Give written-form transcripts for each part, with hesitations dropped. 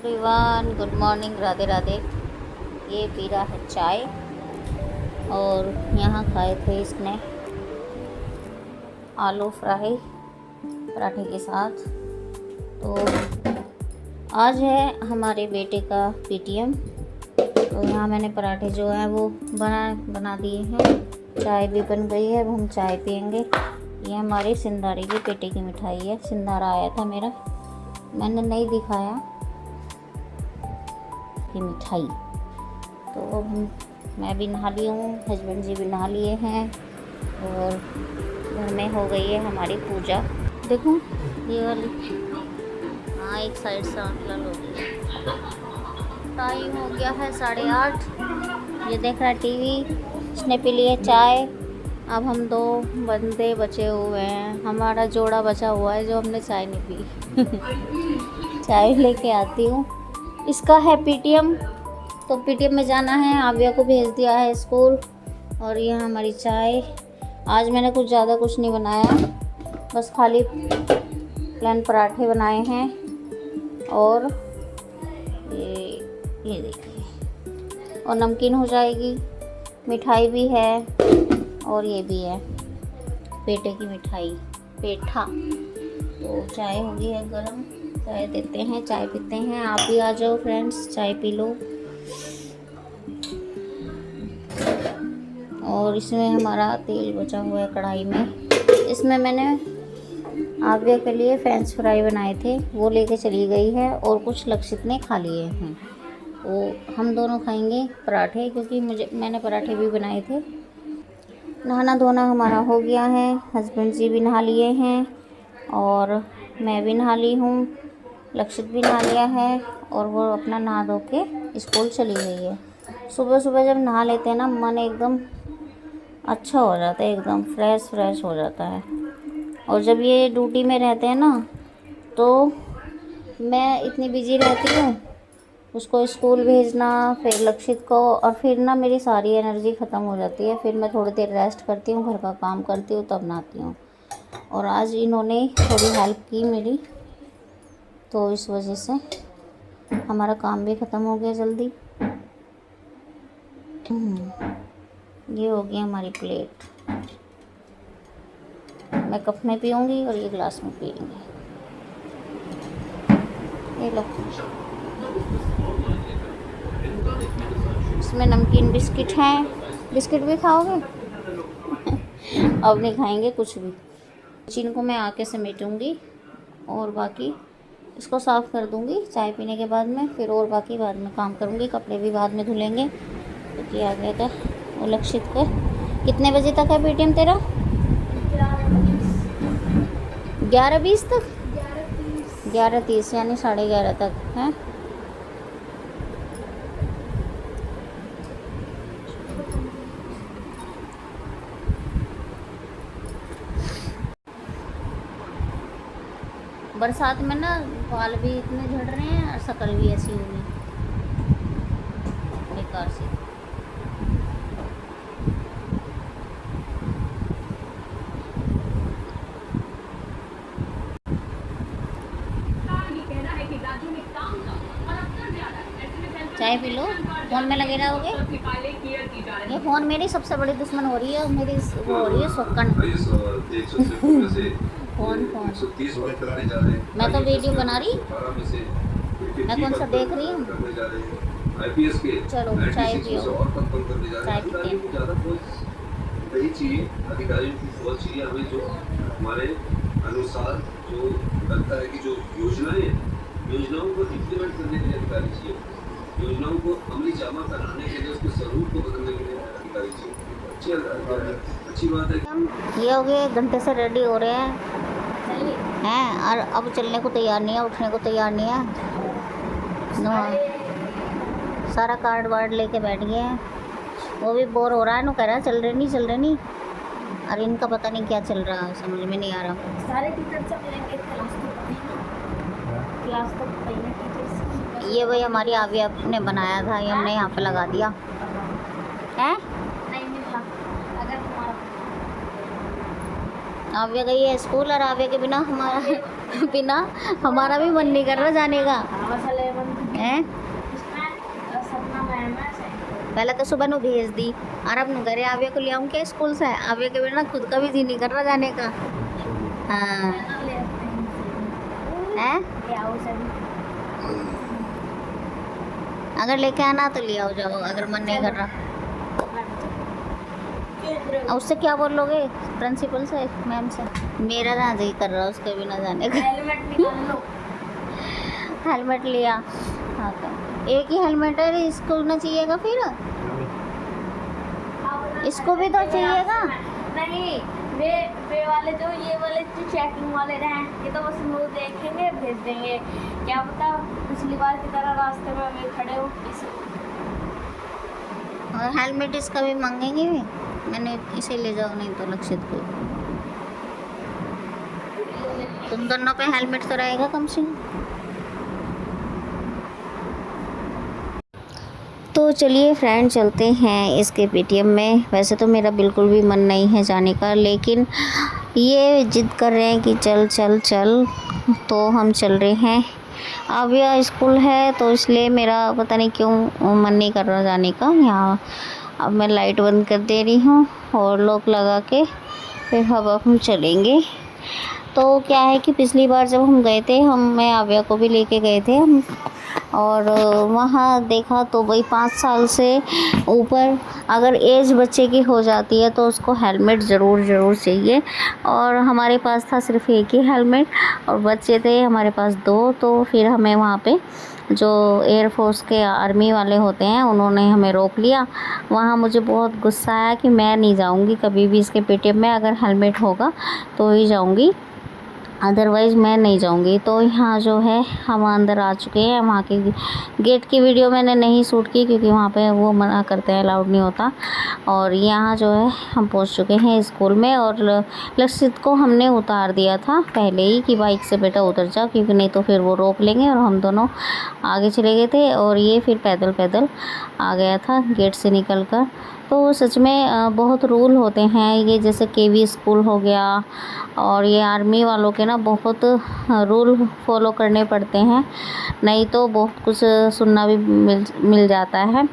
Everyone, good morning, Radhe Radhe. ये P रहा है चाय और यहाँ खाए थे इसने आलू फ्राई पराठे के साथ। तो आज है हमारे बेटे का पीटीएम, तो यहाँ मैंने पराठे जो हैं वो बना दिए हैं। चाय भी बन गई है, अब हम चाय पियेंगे। ये हमारी सिंधारी की पेटे की मिठाई है। सिंधारा आया था मेरा, मैंने नहीं दिखाया की मिठाई। तो अब मैं भी नहा ली हूँ, हस्बैंड जी भी नहा लिए हैं और घर में हो गई है हमारी पूजा। देखो ये वाली, हाँ एक साइड से आंखल हो गई। टाइम हो गया है 8:30। ये देख रहा है टीवी, इसने पी लिए चाय। अब हम 2 बंदे बचे हुए हैं, हमारा जोड़ा बचा हुआ है जो हमने चाय नहीं पी। चाय लेके आती हूँ। इसका है पीटीएम, तो पीटीएम में जाना है। आव्या को भेज दिया है स्कूल। और ये हमारी चाय। आज मैंने कुछ ज़्यादा कुछ नहीं बनाया, बस खाली प्लेन पराठे बनाए हैं। और ये देखिए, और नमकीन हो जाएगी, मिठाई भी है और ये भी है पेठे की मिठाई, पेठा। तो चाय हो गई है गरम, चाय देते हैं, चाय पीते हैं। आप भी आ जाओ फ्रेंड्स, चाय पी लो। और इसमें हमारा तेल बचा हुआ है कढ़ाई में। इसमें मैंने आव्या के लिए फ्रेंच फ्राई बनाए थे, वो लेके चली गई है और कुछ लक्षित ने खा लिए हैं। तो हम दोनों खाएंगे पराठे, क्योंकि मैंने पराठे भी बनाए थे। नहाना धोना हमारा हो गया है, हस्बैंड जी भी नहा लिए हैं और मैं भी नहा ली हूँ, लक्षित भी नहा लिया है और वो अपना नहा धो के स्कूल चली गई है। सुबह सुबह जब नहा लेते हैं ना, मन एकदम अच्छा हो जाता है, एकदम फ्रेश हो जाता है। और जब ये ड्यूटी में रहते हैं ना, तो मैं इतनी बिजी रहती हूँ, उसको स्कूल भेजना, फिर लक्षित को, और फिर ना मेरी सारी एनर्जी ख़त्म हो जाती है। फिर मैं थोड़ी देर रेस्ट करती हूँ, घर का काम करती हूँ, तब नहाती हूँ। और आज इन्होंने थोड़ी हेल्प की मेरी, तो इस वजह से हमारा काम भी ख़त्म हो गया जल्दी। ये हो गई हमारी प्लेट। मैं कप में पीऊँगी और ये ग्लास में पियेंगे। ये लो, इसमें नमकीन बिस्किट हैं। बिस्किट भी खाओगे? अब नहीं खाएंगे कुछ भी। किचन को मैं आके समेटूँगी और बाकी इसको साफ़ कर दूँगी चाय पीने के बाद में। फिर और बाकी बाद में काम करूँगी, कपड़े भी बाद में धुलेंगे, क्योंकि आ गया था वो लक्षित को। कितने बजे तक है पेटीएम तेरा? 11:20 तक, 11:30 यानी 11:30 तक है। बरसात में ना बाल भी इतने झड़ रहे हैं और शक्ल भी ऐसी होगी बेकार सी। चाय पी लो, फ़ोन में लगे रहोगे। ये फ़ोन मेरी सबसे बड़ी दुश्मन हो रही है, मेरी वो हो रही है शौकन। फ़ोन मैं तो वीडियो बना रही, मैं कौन सा देख रही हूँ। चलो चाय पियो, चाय पीते हैं। वही चाहिए, अधिकारियों की फौज चाहिए हमें, जो हमारे अनुसार जो लगता है कि जो योजनाओं को इम्प्लीमेंट करने के लिए अधिकारी चाहिए, योजनाओं को अमली जामा बनाने के लिए, उसके स्वरूप को बदलने के लिए अधिकारी चाहिए। अच्छी बात है। ये हो गए, 1 घंटे से रेडी हो रहे हैं और अब चलने को तैयार नहीं है, उठने को तैयार नहीं है। सारा कार्ड वार्ड लेके बैठ गए हैं। वो भी बोर हो रहा है, नो कह रहा है चल रहे नहीं। और इनका पता नहीं क्या चल रहा है, समझ में नहीं आ रहा। सारे टीचर चल लेंगे क्लास तक पहले टीचर्स। ये वही हमारी आव्या ने बनाया था, ये हमने यहाँ पे लगा दिया है। नहीं मिला अगर तुम्हारा आव्या गई है स्कूल और आव्या के बिना हमारा बिना हमारा भी मन नहीं कर रहा जाने का है। सपना मैम है पहले तो सुबह नु भेज दी और अब नु घरे आवे को ले आऊं क्या स्कूल से, आवे के बिना खुद का भी जी नहीं कर रहा जाने का। हाँ है, अगर लेके आना तो ले आओ जाओ, अगर मन नहीं कर रहा। और उससे क्या बोल लोगे प्रिंसिपल से, मैम से? मेरा ना जी कर रहा उसके बिना जाने का। हेलमेट निकाल लो। हेलमेट लिया, हाँ तो एक ही हेलमेट है, इसको ना चाहिएगा फिर? इसको भी तो चाहिएगा। नहीं, वे वाले जो ये वाले जो चेकिंग वाले रहे, ये तो बस वो देखेंगे भेज देंगे। क्या पता पिछली बार की तरह रास्ते में वे खड़े हो। और हेलमेट इसका भी मांगेंगे भी, मैंने इसे ले जाओ नहीं तो लक्षित को। तुम दोनों पे हेलमेट तो रहेगा कम से कम। तो चलिए फ्रेंड चलते हैं इसके पेटीएम में। वैसे तो मेरा बिल्कुल भी मन नहीं है जाने का, लेकिन ये जिद कर रहे हैं कि चल चल चल, तो हम चल रहे हैं। अब यह स्कूल है तो इसलिए मेरा पता नहीं क्यों मन नहीं कर रहा जाने का यहाँ। अब मैं लाइट बंद कर दे रही हूँ और लॉक लगा के फिर अब हम चलेंगे। तो क्या है कि पिछली बार जब हम गए थे, मैं आव्या को भी लेके गए थे हम, और वहाँ देखा तो वही 5 साल से ऊपर अगर एज बच्चे की हो जाती है तो उसको हेलमेट ज़रूर चाहिए। और हमारे पास था सिर्फ एक ही हेलमेट और बच्चे थे हमारे पास 2, तो फिर हमें वहाँ पे जो एयरफोर्स के आर्मी वाले होते हैं उन्होंने हमें रोक लिया। वहाँ मुझे बहुत गुस्सा आया कि मैं नहीं जाऊँगी कभी भी इसके पेटीएम में, अगर हेलमेट होगा तो ही जाऊँगी, अदरवाइज़ मैं नहीं जाऊंगी। तो यहाँ जो है हम अंदर आ चुके हैं। वहाँ के गेट की वीडियो मैंने नहीं शूट की क्योंकि वहाँ पे वो मना करते हैं, अलाउड नहीं होता। और यहाँ जो है हम पहुँच चुके हैं स्कूल में, और लक्षित को हमने उतार दिया था पहले ही कि बाइक से बेटा उतर जा, क्योंकि नहीं तो फिर वो रोक लेंगे। और हम दोनों आगे चले गए थे और ये फिर पैदल आ गया था गेट से निकल कर। तो सच में बहुत रूल होते हैं ये, जैसे केवी स्कूल हो गया, और ये आर्मी वालों के ना बहुत रूल फॉलो करने पड़ते हैं, नहीं तो बहुत कुछ सुनना भी मिल जाता है।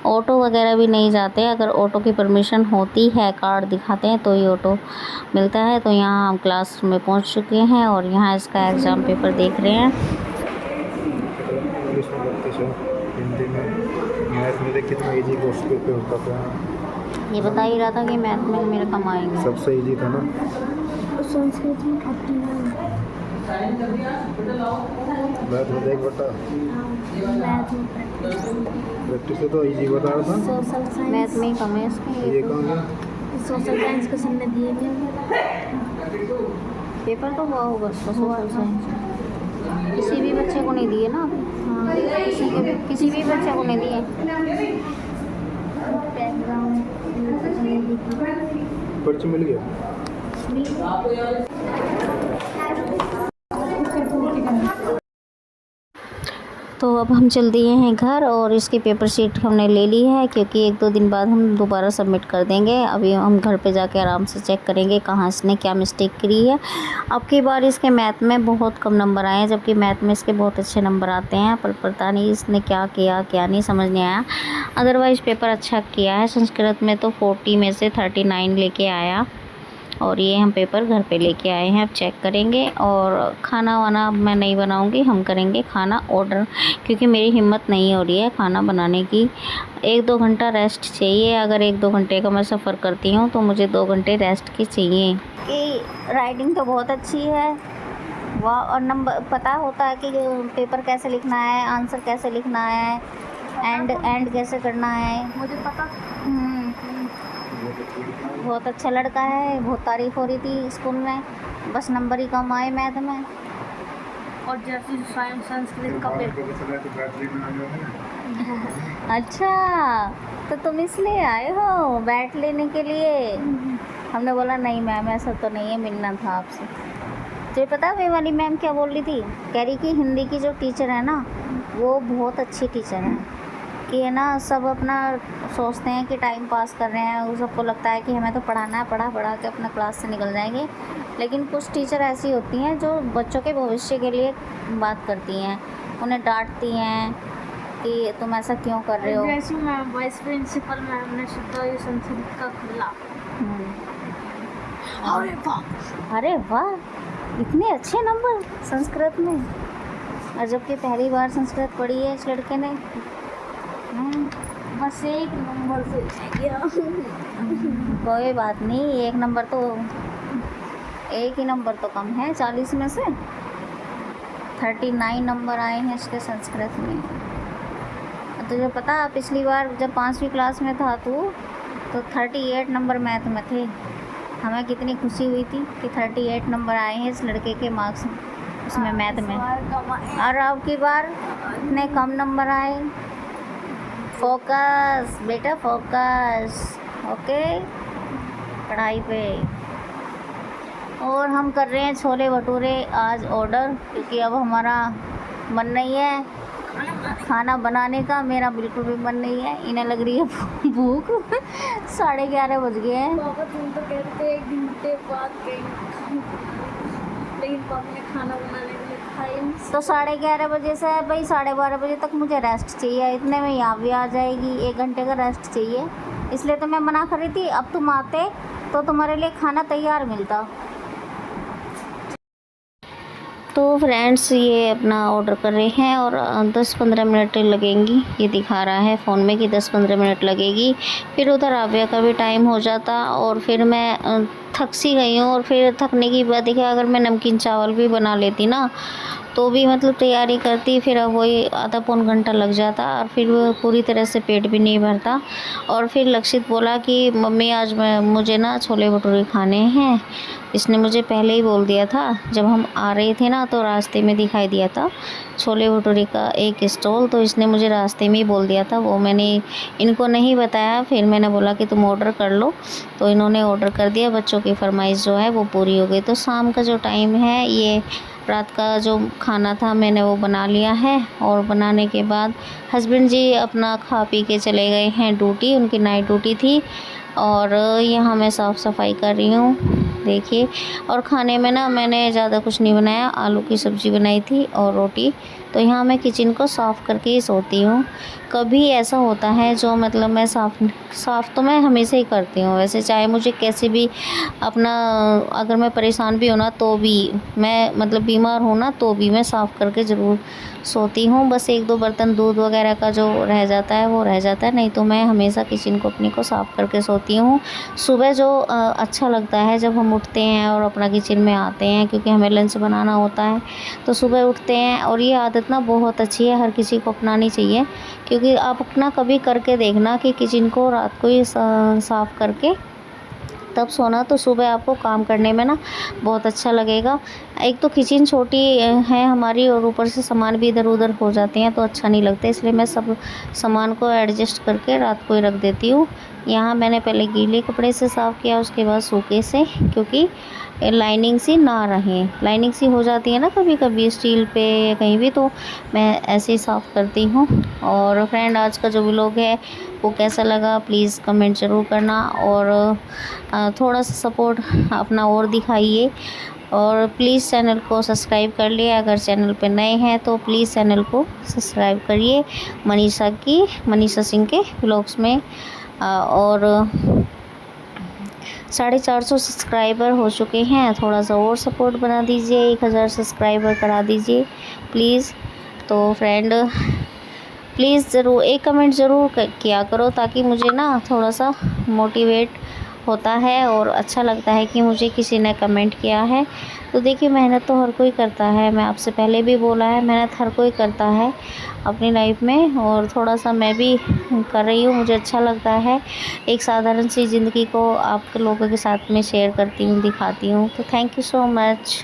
ऑटो वगैरह भी नहीं जाते, अगर ऑटो की परमिशन होती है, कार्ड दिखाते हैं तो ही ऑटो मिलता है। तो यहाँ हम क्लास में पहुँच चुके हैं और यहाँ इसका एग्ज़ाम पेपर देख रहे हैं। हिंदी में, मैथ में कितना इजी क्वेश्चन पेपर होता था। ये बता ही रहा था कि मैथ में मेरे कम आएंगे। सबसे इजी था ना। संस्कृत में 39 मैथ में देख बता, मैथ में प्रैक्टिस तो इजी बता रहा था। सोशल साइंस मैथ में ही कम है इसके। ये कहाँ गया? सोशल साइंस के सामने दिए गए पेपर तो हुआ होगा उसका सोशल साइंस, किसी भी बच्चे को नहीं दिए ना अभी। हाँ, किसी भी बच्चे को नहीं दिए। पर्ची मिल गया। तो अब हम चल दिए हैं घर, और इसकी पेपर शीट हमने ले ली है क्योंकि 1-2 दिन बाद हम दोबारा सबमिट कर देंगे। अभी हम घर पे जाके आराम से चेक करेंगे कहाँ इसने क्या मिस्टेक करी है। अब की बार इसके मैथ में बहुत कम नंबर आए हैं, जबकि मैथ में इसके बहुत अच्छे नंबर आते हैं, पर पता नहीं इसने क्या किया क्या नहीं समझ नहीं आया। अदरवाइज़ पेपर अच्छा किया है। संस्कृत में तो 40 में से 39 लेके आया, और ये हम पेपर घर पे लेके आए हैं। अब चेक करेंगे। और खाना वाना मैं नहीं बनाऊंगी, हम करेंगे खाना ऑर्डर, क्योंकि मेरी हिम्मत नहीं हो रही है खाना बनाने की। 1-2 घंटा रेस्ट चाहिए। अगर 1-2 घंटे का मैं सफ़र करती हूँ तो मुझे 2 घंटे रेस्ट की चाहिए। कि राइटिंग तो बहुत अच्छी है वाह, और नंबर पता होता है कि पेपर कैसे लिखना है, आंसर कैसे लिखना है, एंड कैसे करना है, मुझे पता। बहुत अच्छा लड़का है, बहुत तारीफ हो रही थी स्कूल में, बस नंबर ही कम आए मैथ में। और जैसे संस्कृत का पेपर। अच्छा, तो तुम इसलिए आए हो बैट लेने के लिए? हमने बोला नहीं मैम ऐसा तो नहीं है, मिलना था आपसे। तुझे पता वे वाली मैम क्या बोल रही थी? कह रही कि हिंदी की जो टीचर है ना वो बहुत अच्छी टीचर है, कि है ना, सब अपना सोचते हैं कि टाइम पास कर रहे हैं, सबको लगता है कि हमें तो पढ़ाना है, पढ़ा के अपना क्लास से निकल जाएंगे। लेकिन कुछ टीचर ऐसी होती हैं जो बच्चों के भविष्य के लिए बात करती हैं, उन्हें डांटती हैं कि तुम ऐसा क्यों कर रहे हो। जैसे मैम वाइस प्रिंसिपल मैम ने शुद्ध संस्कृत का खुला। अरे वाह, इतने अच्छे नंबर संस्कृत में, और जबकि पहली बार संस्कृत पढ़ी है इस लड़के ने। बस एक नंबर से गया। कोई बात नहीं, एक ही नंबर तो कम है 40 में से। 39 नंबर आए हैं इसके संस्कृत में। तुझे पता, पिछली बार जब 5वीं क्लास में था तू, तो 38 नंबर मैथ में थे। हमें कितनी खुशी हुई थी कि 38 नंबर आए हैं इस लड़के के मार्क्स में, उसमें मैथ में। और अब की बार इतने कम नंबर आए। फोकस बेटा, फोकस, ओके, पढ़ाई पे। और हम कर रहे हैं छोले भटूरे आज ऑर्डर, क्योंकि अब हमारा मन नहीं है खाना बनाने का। मेरा बिल्कुल भी मन नहीं है, इन्हें लग रही है भूख। 11:30 बज गए हैं। पापा तुम तो कहते थे 1 घंटे बाद कहीं, लेकिन पापा ने खाना बनाने के लिए खाई नहीं। तो 11:30 बजे से भाई 12:30 बजे तक मुझे रेस्ट चाहिए, इतने में यहाँ भी आ जाएगी। 1 घंटे का रेस्ट चाहिए, इसलिए तो मैं मना कर रही थी। अब तुम आते तो तुम्हारे लिए खाना तैयार मिलता। तो फ्रेंड्स, ये अपना ऑर्डर कर रहे हैं और 10-15 मिनट लगेंगी। ये दिखा रहा है फ़ोन में कि 10-15 मिनट लगेगी। फिर उधर आविया का भी टाइम हो जाता, और फिर मैं थक सी गई हूँ। और फिर थकने की बात देखिए, अगर मैं नमकीन चावल भी बना लेती ना, तो भी मतलब तैयारी करती, फिर अब वही आधा पौन घंटा लग जाता, और फिर वो पूरी तरह से पेट भी नहीं भरता। और फिर लक्षित बोला कि मम्मी आज मुझे ना छोले भटूरे खाने हैं। इसने मुझे पहले ही बोल दिया था, जब हम आ रहे थे ना, तो रास्ते में दिखाई दिया था छोले भटूरे का एक स्टॉल, तो इसने मुझे रास्ते में ही बोल दिया था। वो मैंने इनको नहीं बताया। फिर मैंने बोला कि तुम ऑर्डर कर लो, तो इन्होंने ऑर्डर कर दिया। बच्चों की फरमाइश जो है वो पूरी हो गई। तो शाम का जो टाइम है, ये रात का जो खाना था मैंने वो बना लिया है। और बनाने के बाद हस्बैंड जी अपना खा पी के चले गए हैं ड्यूटी, उनकी नाइट ड्यूटी थी। और यहाँ मैं साफ़ सफाई कर रही हूँ, देखिए। और खाने में ना मैंने ज़्यादा कुछ नहीं बनाया, आलू की सब्ज़ी बनाई थी और रोटी। तो यहाँ मैं किचन को साफ़ करके ही सोती हूँ। कभी ऐसा होता है जो मतलब मैं साफ़ तो मैं हमेशा ही करती हूँ वैसे, चाहे मुझे कैसे भी अपना, अगर मैं परेशान भी हूँ ना, तो भी मैं मतलब बीमार हूँ ना, तो भी मैं साफ़ करके ज़रूर सोती हूँ। बस 1-2 बर्तन दूध वगैरह का जो रह जाता है वो रह जाता है, नहीं तो मैं हमेशा किचन को अपनी को साफ़ करके सोती हूँ। सुबह जो अच्छा लगता है जब हम उठते हैं और अपना किचन में आते हैं, क्योंकि हमें लंच बनाना होता है, तो सुबह उठते हैं। और ये आदत ना बहुत अच्छी है, हर किसी को अपनानी चाहिए। क्योंकि आप अपना कभी करके देखना कि किचन को रात को ही साफ़ करके तब सोना, तो सुबह आपको काम करने में ना बहुत अच्छा लगेगा। एक तो किचन छोटी है हमारी, और ऊपर से सामान भी इधर उधर हो जाते हैं, तो अच्छा नहीं लगता। इसलिए मैं सब सामान को एडजस्ट करके रात को ही रख देती हूँ। यहाँ मैंने पहले गीले कपड़े से साफ़ किया, उसके बाद सूखे से, क्योंकि लाइनिंग सी ना रहे। लाइनिंग सी हो जाती है ना कभी कभी स्टील पे या कहीं भी, तो मैं ऐसे ही साफ़ करती हूँ। और फ्रेंड, आज का जो व्लॉग है वो कैसा लगा प्लीज़ कमेंट ज़रूर करना, और थोड़ा सा सपोर्ट अपना और दिखाइए। और प्लीज़ चैनल को सब्सक्राइब कर लिए, अगर चैनल पे नए हैं तो प्लीज़ चैनल को सब्सक्राइब करिए मनीषा सिंह के व्लॉग्स में। और 450 सब्सक्राइबर हो चुके हैं, थोड़ा सा और सपोर्ट बना दीजिए, 1000 सब्सक्राइबर करा दीजिए प्लीज़। तो फ्रेंड, प्लीज़ ज़रूर एक कमेंट ज़रूर किया करो, ताकि मुझे ना थोड़ा सा मोटिवेट होता है और अच्छा लगता है कि मुझे किसी ने कमेंट किया है। तो देखिए, मेहनत तो हर कोई करता है, मैं आपसे पहले भी बोला है, मेहनत हर कोई करता है अपनी लाइफ में, और थोड़ा सा मैं भी कर रही हूँ। मुझे अच्छा लगता है एक साधारण सी ज़िंदगी को आप लोगों के साथ में शेयर करती हूँ, दिखाती हूँ। तो थैंक यू सो मच।